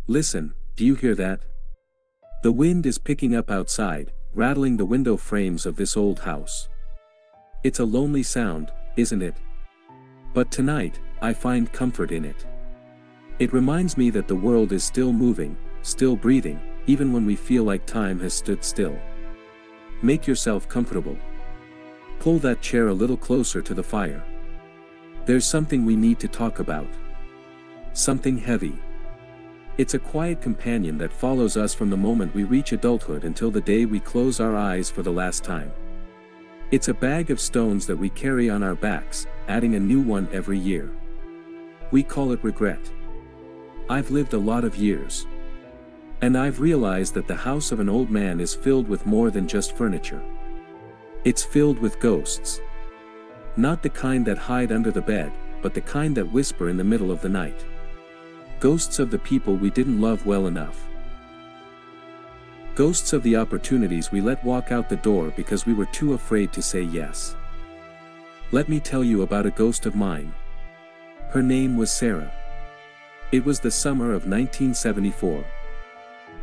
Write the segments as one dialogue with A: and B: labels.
A: Listen, do you hear that? The wind is picking up outside, rattling the window frames of this old house. It's a lonely sound, isn't it? But tonight, I find comfort in it. It reminds me that the world is still moving, still breathing, even when we feel like time has stood still. Make yourself comfortable. Pull that chair a little closer to the fire. There's something we need to talk about. Something heavy. It's a quiet companion that follows us from the moment we reach adulthood until the day we close our eyes for the last time. It's a bag of stones that we carry on our backs, adding a new one every year. We call it regret. I've lived a lot of years. And I've realized that the house of an old man is filled with more than just furniture. It's filled with ghosts. Not the kind that hide under the bed, but the kind that whisper in the middle of the night. Ghosts of the people we didn't love well enough. Ghosts of the opportunities we let walk out the door because we were too afraid to say yes. Let me tell you about a ghost of mine. Her name was Sarah. It was the summer of 1974.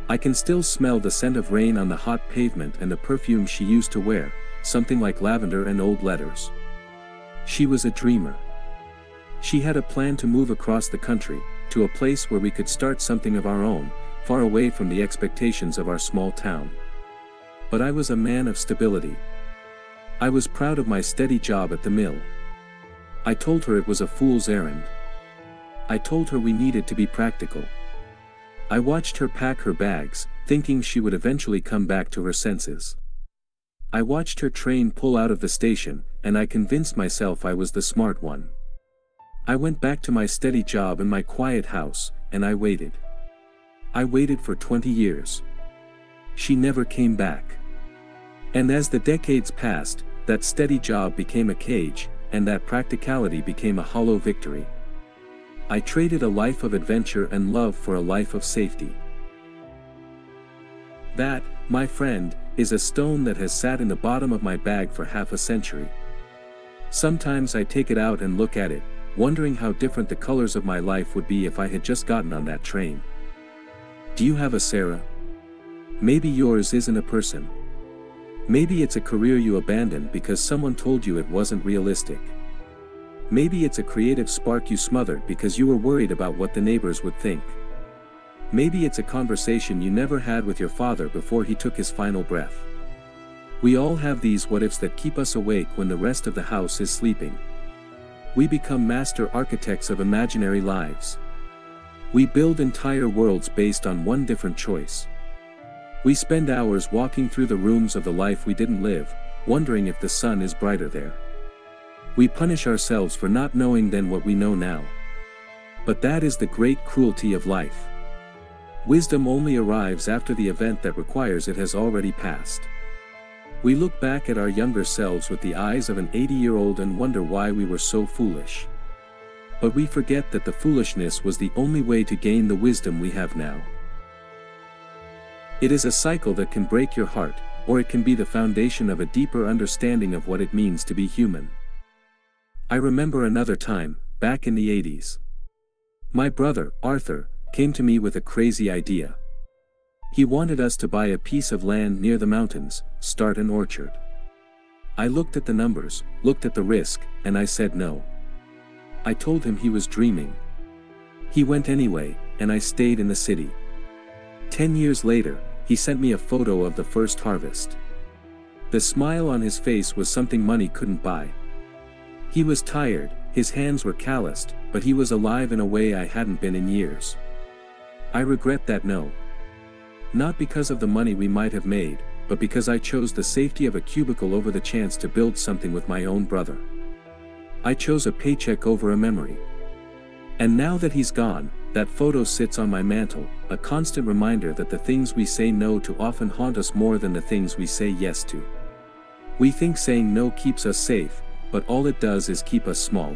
A: I can still smell the scent of rain on the hot pavement and the perfume she used to wear, something like lavender and old letters. She was a dreamer. She had a plan to move across the country, to a place where we could start something of our own, far away from the expectations of our small town. But I was a man of stability. I was proud of my steady job at the mill. I told her it was a fool's errand. I told her we needed to be practical. I watched her pack her bags, thinking she would eventually come back to her senses. I watched her train pull out of the station, and I convinced myself I was the smart one. I went back to my steady job in my quiet house, and I waited. I waited for 20 years. She never came back. And as the decades passed, that steady job became a cage, and that practicality became a hollow victory. I traded a life of adventure and love for a life of safety. That, my friend, is a stone that has sat in the bottom of my bag for half a century. Sometimes I take it out and look at it, wondering how different the colors of my life would be if I had just gotten on that train. Do you have a Sarah? Maybe yours isn't a person. Maybe it's a career you abandoned because someone told you it wasn't realistic. Maybe it's a creative spark you smothered because you were worried about what the neighbors would think. Maybe it's a conversation you never had with your father before he took his final breath. We all have these what-ifs that keep us awake when the rest of the house is sleeping. We become master architects of imaginary lives. We build entire worlds based on one different choice. We spend hours walking through the rooms of the life we didn't live, wondering if the sun is brighter there. We punish ourselves for not knowing then what we know now. But that is the great cruelty of life. Wisdom only arrives after the event that requires it has already passed. We look back at our younger selves with the eyes of an 80-year-old and wonder why we were so foolish. But we forget that the foolishness was the only way to gain the wisdom we have now. It is a cycle that can break your heart, or it can be the foundation of a deeper understanding of what it means to be human. I remember another time, back in the 80s. My brother, Arthur, came to me with a crazy idea. He wanted us to buy a piece of land near the mountains, start an orchard. I looked at the numbers, looked at the risk, and I said no. I told him he was dreaming. He went anyway, and I stayed in the city. 10 years later, he sent me a photo of the first harvest. The smile on his face was something money couldn't buy. He was tired, his hands were calloused, but he was alive in a way I hadn't been in years. I regret that no. Not because of the money we might have made, but because I chose the safety of a cubicle over the chance to build something with my own brother. I chose a paycheck over a memory. And now that he's gone, that photo sits on my mantle, a constant reminder that the things we say no to often haunt us more than the things we say yes to. We think saying no keeps us safe, but all it does is keep us small.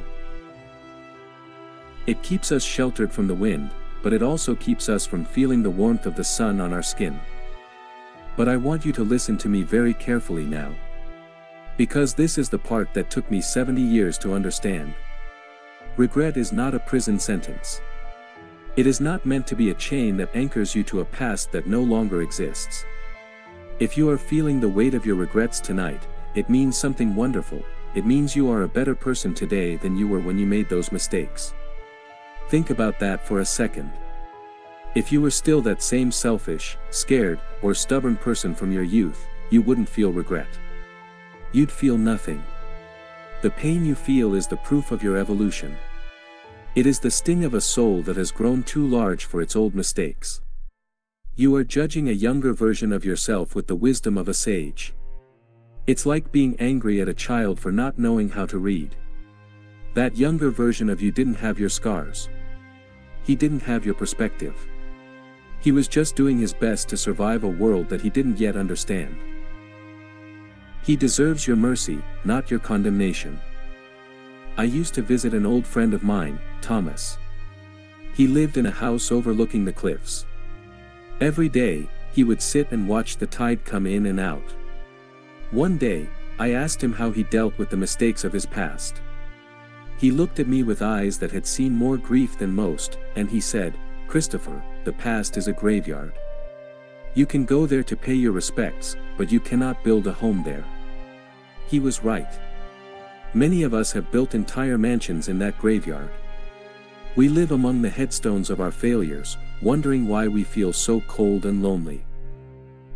A: It keeps us sheltered from the wind, but it also keeps us from feeling the warmth of the sun on our skin. But I want you to listen to me very carefully now. Because this is the part that took me 70 years to understand. Regret is not a prison sentence. It is not meant to be a chain that anchors you to a past that no longer exists. If you are feeling the weight of your regrets tonight, it means something wonderful. It means you are a better person today than you were when you made those mistakes. Think about that for a second. If you were still that same selfish, scared, or stubborn person from your youth, you wouldn't feel regret. You'd feel nothing. The pain you feel is the proof of your evolution. It is the sting of a soul that has grown too large for its old mistakes. You are judging a younger version of yourself with the wisdom of a sage. It's like being angry at a child for not knowing how to read. That younger version of you didn't have your scars. He didn't have your perspective. He was just doing his best to survive a world that he didn't yet understand. He deserves your mercy, not your condemnation. I used to visit an old friend of mine, Thomas. He lived in a house overlooking the cliffs. Every day, he would sit and watch the tide come in and out. One day, I asked him how he dealt with the mistakes of his past. He looked at me with eyes that had seen more grief than most, and he said, "Christopher, the past is a graveyard. You can go there to pay your respects, but you cannot build a home there." He was right. Many of us have built entire mansions in that graveyard. We live among the headstones of our failures, wondering why we feel so cold and lonely.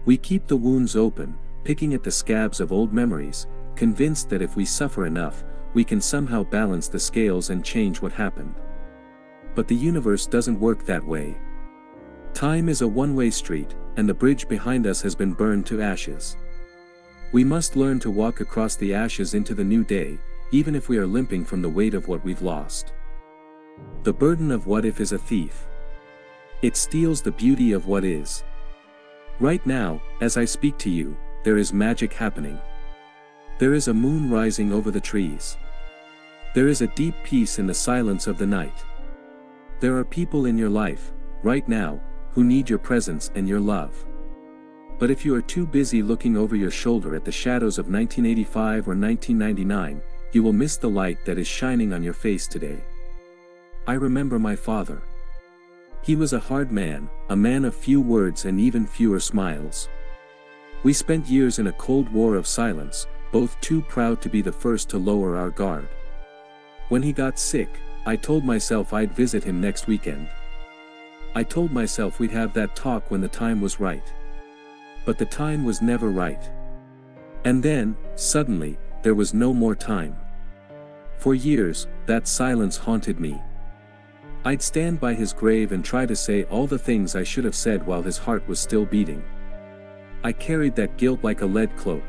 A: We keep the wounds open, picking at the scabs of old memories, convinced that if we suffer enough, we can somehow balance the scales and change what happened. But the universe doesn't work that way. Time is a one-way street, and the bridge behind us has been burned to ashes. We must learn to walk across the ashes into the new day, even if we are limping from the weight of what we've lost. The burden of what if is a thief. It steals the beauty of what is. Right now, as I speak to you, there is magic happening. There is a moon rising over the trees. There is a deep peace in the silence of the night. There are people in your life, right now, who need your presence and your love. But if you are too busy looking over your shoulder at the shadows of 1985 or 1999, you will miss the light that is shining on your face today. I remember my father. He was a hard man, a man of few words and even fewer smiles. We spent years in a cold war of silence, both too proud to be the first to lower our guard. When he got sick, I told myself I'd visit him next weekend. I told myself we'd have that talk when the time was right. But the time was never right. And then, suddenly, there was no more time. For years, that silence haunted me. I'd stand by his grave and try to say all the things I should have said while his heart was still beating. I carried that guilt like a lead cloak.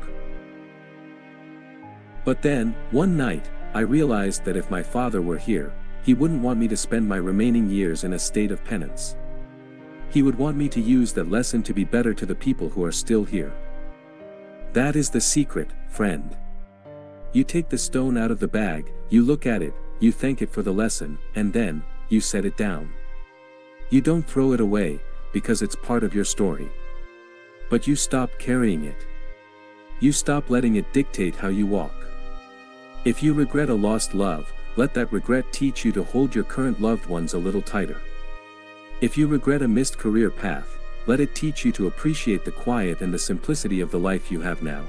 A: But then, one night, I realized that if my father were here, he wouldn't want me to spend my remaining years in a state of penance. He would want me to use that lesson to be better to the people who are still here. That is the secret, friend. You take the stone out of the bag, you look at it, you thank it for the lesson, and then, you set it down. You don't throw it away, because it's part of your story. But you stop carrying it. You stop letting it dictate how you walk. If you regret a lost love, let that regret teach you to hold your current loved ones a little tighter. If you regret a missed career path, let it teach you to appreciate the quiet and the simplicity of the life you have now.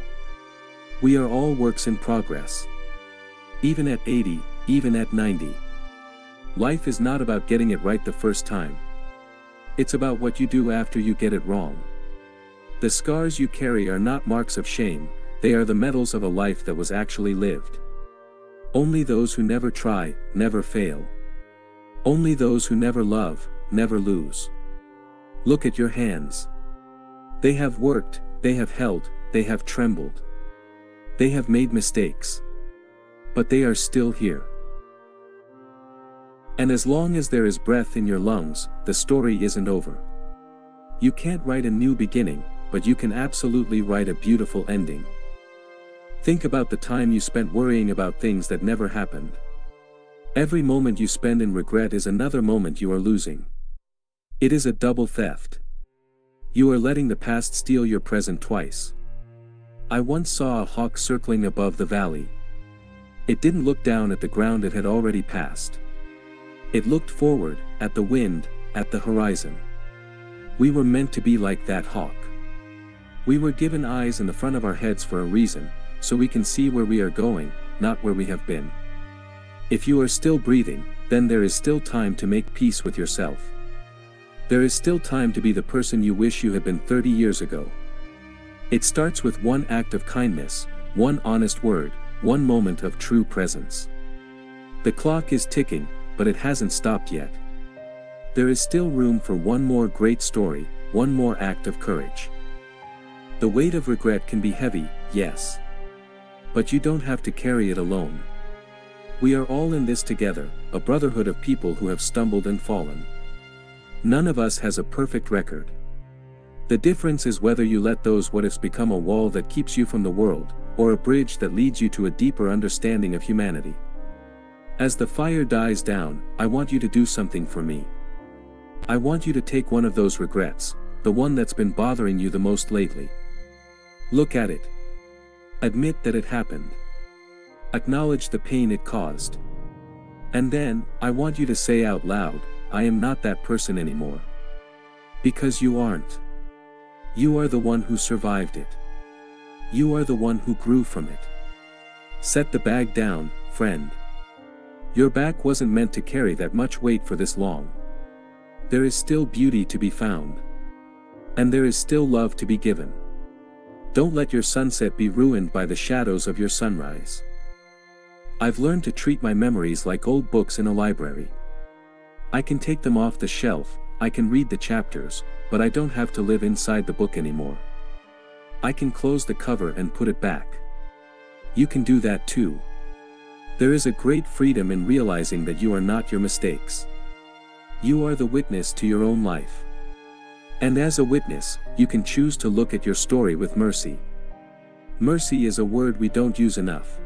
A: We are all works in progress. Even at 80, even at 90. Life is not about getting it right the first time. It's about what you do after you get it wrong. The scars you carry are not marks of shame, they are the medals of a life that was actually lived. Only those who never try, never fail. Only those who never love, never lose. Look at your hands. They have worked, they have held, they have trembled. They have made mistakes. But they are still here. And as long as there is breath in your lungs, the story isn't over. You can't write a new beginning, but you can absolutely write a beautiful ending. Think about the time you spent worrying about things that never happened. Every moment you spend in regret is another moment you are losing. It is a double theft. You are letting the past steal your present twice. I once saw a hawk circling above the valley. It didn't look down at the ground it had already passed. It looked forward, at the wind, at the horizon. We were meant to be like that hawk. We were given eyes in the front of our heads for a reason, so we can see where we are going, not where we have been. If you are still breathing, then there is still time to make peace with yourself. There is still time to be the person you wish you had been 30 years ago. It starts with one act of kindness, one honest word, one moment of true presence. The clock is ticking, but it hasn't stopped yet. There is still room for one more great story, one more act of courage. The weight of regret can be heavy, yes. But you don't have to carry it alone. We are all in this together, a brotherhood of people who have stumbled and fallen. None of us has a perfect record. The difference is whether you let those what ifs become a wall that keeps you from the world, or a bridge that leads you to a deeper understanding of humanity. As the fire dies down, I want you to do something for me. I want you to take one of those regrets, the one that's been bothering you the most lately. Look at it. Admit that it happened. Acknowledge the pain it caused. And then, I want you to say out loud, I am not that person anymore. Because you aren't. You are the one who survived it. You are the one who grew from it. Set the bag down, friend. Your back wasn't meant to carry that much weight for this long. There is still beauty to be found. And there is still love to be given. Don't let your sunset be ruined by the shadows of your sunrise. I've learned to treat my memories like old books in a library. I can take them off the shelf, I can read the chapters, but I don't have to live inside the book anymore. I can close the cover and put it back. You can do that too. There is a great freedom in realizing that you are not your mistakes. You are the witness to your own life. And as a witness, you can choose to look at your story with mercy. Mercy is a word we don't use enough.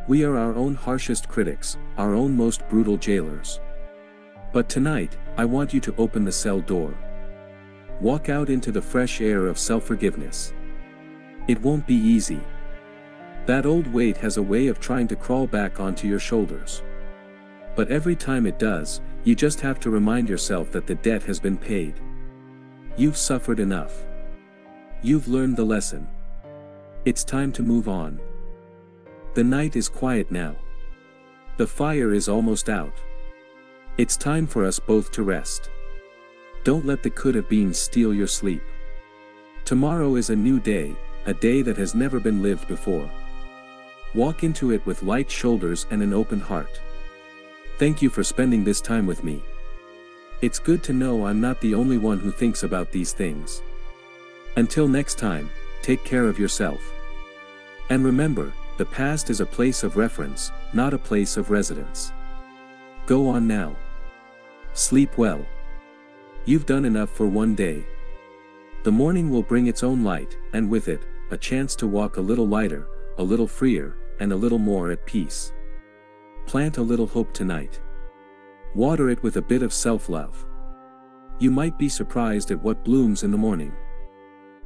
A: We are our own harshest critics, our own most brutal jailers. But tonight, I want you to open the cell door. Walk out into the fresh air of self-forgiveness. It won't be easy. That old weight has a way of trying to crawl back onto your shoulders. But every time it does, you just have to remind yourself that the debt has been paid. You've suffered enough. You've learned the lesson. It's time to move on. The night is quiet now. The fire is almost out. It's time for us both to rest. Don't let the could have been steal your sleep. Tomorrow is a new day, a day that has never been lived before. Walk into it with light shoulders and an open heart. Thank you for spending this time with me. It's good to know I'm not the only one who thinks about these things. Until next time, take care of yourself. And remember, the past is a place of reference, not a place of residence. Go on now. Sleep well. You've done enough for one day. The morning will bring its own light, and with it, a chance to walk a little lighter, a little freer, and a little more at peace. Plant a little hope tonight. Water it with a bit of self-love. You might be surprised at what blooms in the morning.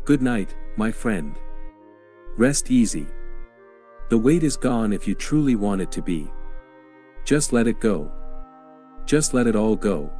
A: Good night, my friend. Rest easy. The weight is gone if you truly want it to be. Just let it go. Just let it all go.